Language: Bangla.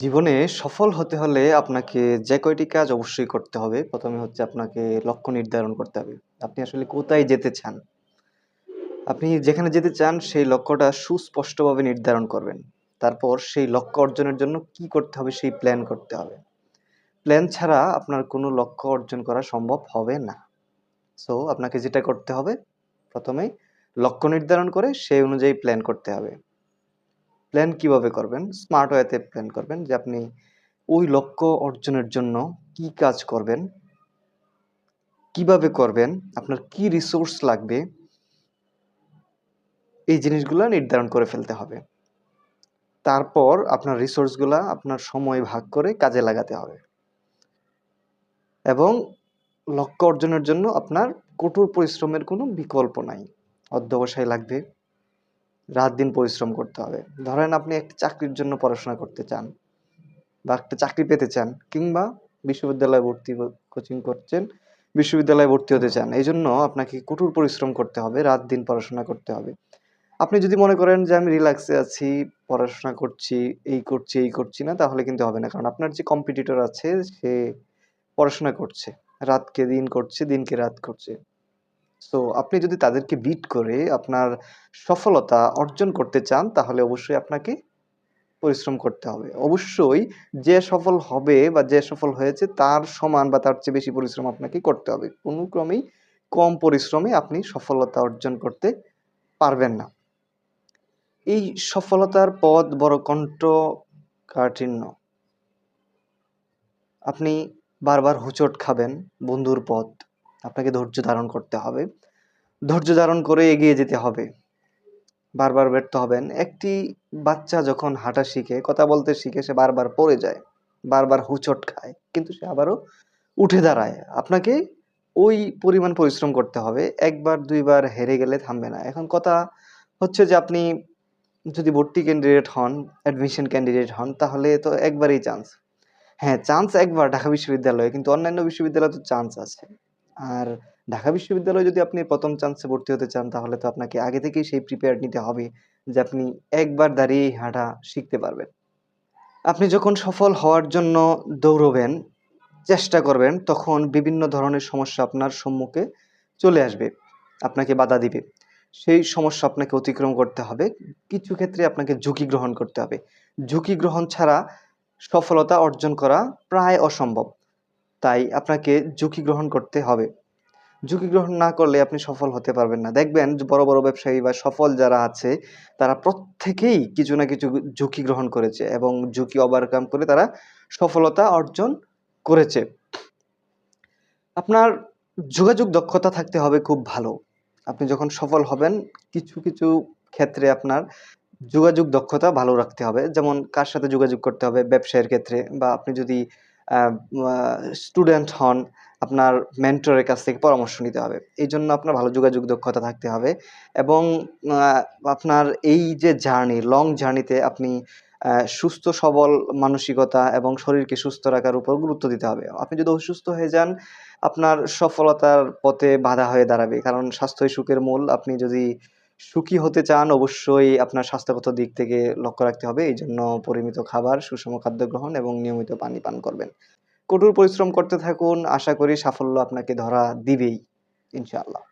জীবনে সফল হতে হলে আপনাকে যে কয়টি কাজ অবশ্যই করতে হবে। ১ম এ হচ্ছে আপনাকে লক্ষ্য নির্ধারণ করতে হবে। আপনি আসলে কোথায় যেতে চান? আপনি যেখানে যেতে চান সেই লক্ষ্যটা সুস্পষ্টভাবে নির্ধারণ করবেন। তারপর সেই লক্ষ্য অর্জনের জন্য কি করতে হবে সেই প্ল্যান করতে হবে। প্ল্যান ছাড়া আপনার কোনো লক্ষ্য অর্জন করা সম্ভব হবে না। সো আপনাকে যেটা করতে হবে ১ম এই লক্ষ্য নির্ধারণ করে সেই অনুযায়ী প্ল্যান করতে হবে। প্ল্যান কিভাবে করবেন? স্মার্ট ওয়েতে প্ল্যান করবেন যে আপনি ওই লক্ষ্য অর্জনের জন্য কি কাজ করবেন, কিভাবে করবেন, আপনার কি রিসোর্স লাগবে, এই জিনিসগুলা নির্ধারণ করে ফেলতে হবে। তারপর আপনার রিসোর্সগুলা আপনার সময় ভাগ করে কাজে লাগাতে হবে। এবং লক্ষ্য অর্জনের জন্য আপনার কঠোর পরিশ্রমের কোনো বিকল্প নাই। অধ্যবসায় লাগবে, রাত-দিন পরিশ্রম করতে হবে। ধরেন আপনি একটা চাকরির জন্য পড়াশোনা করতে চান বা একটা চাকরি পেতে চান কিংবা বিশ্ববিদ্যালয়ে কোচিং করছেন, বিশ্ববিদ্যালয়ে ভর্তি হতে চান। এইজন্য আপনাকে কঠোর পরিশ্রম করতে হবে, রাত-দিন পড়াশোনা করতে হবে। আপনি যদি মনে করেন যে আমি রিল্যাক্সে আছি, পড়াশোনা করছি, এই করছি না তাহলে কিন্তু হবে না। কারণ আপনার যে কম্পিটিটর আছে সে পড়াশোনা করছে। রাতকে দিন করছে, দিনকে রাত করছে। সো আপনি যদি তাদেরকে বিট করে আপনার সফলতা অর্জন করতে চান তাহলে অবশ্যই আপনাকে পরিশ্রম করতে হবে। অবশ্যই যে সফল হবে বা যে সফল হয়েছে তার সমান বা তার চেয়ে বেশি পরিশ্রম আপনাকে করতে হবে। কোনো ক্রমেই কম পরিশ্রমে আপনি সফলতা অর্জন করতে পারবেন না। এই সফলতার পথ বড় কণ্ঠকাঠিন্য। আপনি বারবার হোঁচট খাবেন, বন্ধুর পথ। আপনাকে ধৈর্য ধারণ করতে হবে। ধৈর্য ধারণ করে এগিয়ে যেতে হবে। বারবার ব্যর্থ হবেন। একটি বাচ্চা যখন হাঁটা শিখে, কথা বলতে শিখে সে বারবার পড়ে যায়। বারবার হোঁচট খায়। কিন্তু সে আবারও উঠে দাঁড়ায়। আপনাকে ওই পরিমাণ পরিশ্রম করতে হবে। ১ বার ২ বার হেরে গেলে থামবে না। এখন কথা হচ্ছে যে আপনি যদি ভর্তি ক্যান্ডিডেট হন, অ্যাডমিশন ক্যান্ডিডেট হন তাহলে তো একবারেই চান্স। হ্যাঁ, চান্স একবার ঢাকা বিশ্ববিদ্যালয়ে কিন্তু অন্যান্য বিশ্ববিদ্যালয়ে তো চান্স আছে। আর ঢাকা বিশ্ববিদ্যালয়ে যদি আপনি ১ম চান্সে ভর্তি হতে চান তাহলে তো আপনাকে আগে থেকেই সেই প্রিপেয়ার্ড নিতে হবে যে আপনি একবার দাঁড়িয়েই হাঁটা শিখতে পারবেন। আপনি যখন সফল হওয়ার জন্য দৌড়বেন, চেষ্টা করবেন তখন বিভিন্ন ধরনের সমস্যা আপনার সম্মুখে চলে আসবে। আপনাকে বাধা দিবে। সেই সমস্যা আপনাকে অতিক্রম করতে হবে। কিছু ক্ষেত্রে আপনাকে ঝুঁকি গ্রহণ করতে হবে। ঝুঁকি গ্রহণ ছাড়া সফলতা অর্জন করা প্রায় অসম্ভব। তাই আপনাকে ঝুঁকি গ্রহণ করতে হবে। ঝুঁকি গ্রহণ না করলে আপনি সফল হতে পারবেন না। দেখবেন যে বড়, বড় ব্যবসায়ী বা সফল যারা আছে তারা প্রত্যেকেই কিছু না কিছু ঝুঁকি গ্রহণ করেছে এবং ঝুঁকি ওভারকাম করে তারা সফলতা অর্জন করেছে। আপনার যোগাযোগ দক্ষতা থাকতে হবে খুব ভালো। আপনি যখন সফল হবেন কিছু ক্ষেত্রে আপনার যোগাযোগ দক্ষতা ভালো রাখতে হবে। যেমন কার সাথে যোগাযোগ করতে হবে ব্যবসায়ের ক্ষেত্রে বা আপনি যদি আ আ স্টুডেন্ট হন, আপনার মেন্টরের কাছ থেকে পরামর্শ নিতে হবে। এইজন্য আপনার ভালো যোগাযোগ দক্ষতা থাকতে হবে এবং আ আপনার এই যে জার্নি, লং জার্নিতে আপনি সুস্থ সবল মানসিকতা এবং শরীরকে সুস্থ রাখার উপর গুরুত্ব দিতে হবে। আপনি যদি অসুস্থ হয়ে যান, আপনার সফলতার পথে বাধা হয়ে দাঁড়াবে। কারণ স্বাস্থ্যই সুখের মূল। আপনি যদি সুখী হতে চান অবশ্যই আপনার স্বাস্থ্যগত দিক থেকে লক্ষ্য রাখতে হবে। এইজন্য পরিমিত খাবার, সুষম খাদ্য গ্রহণ এবং নিয়মিত পানি পান করবেন। কঠোর পরিশ্রম করতে থাকুন। আশা করি সাফল্য আপনাকে ধরা দিবেই ইনশাআল্লাহ।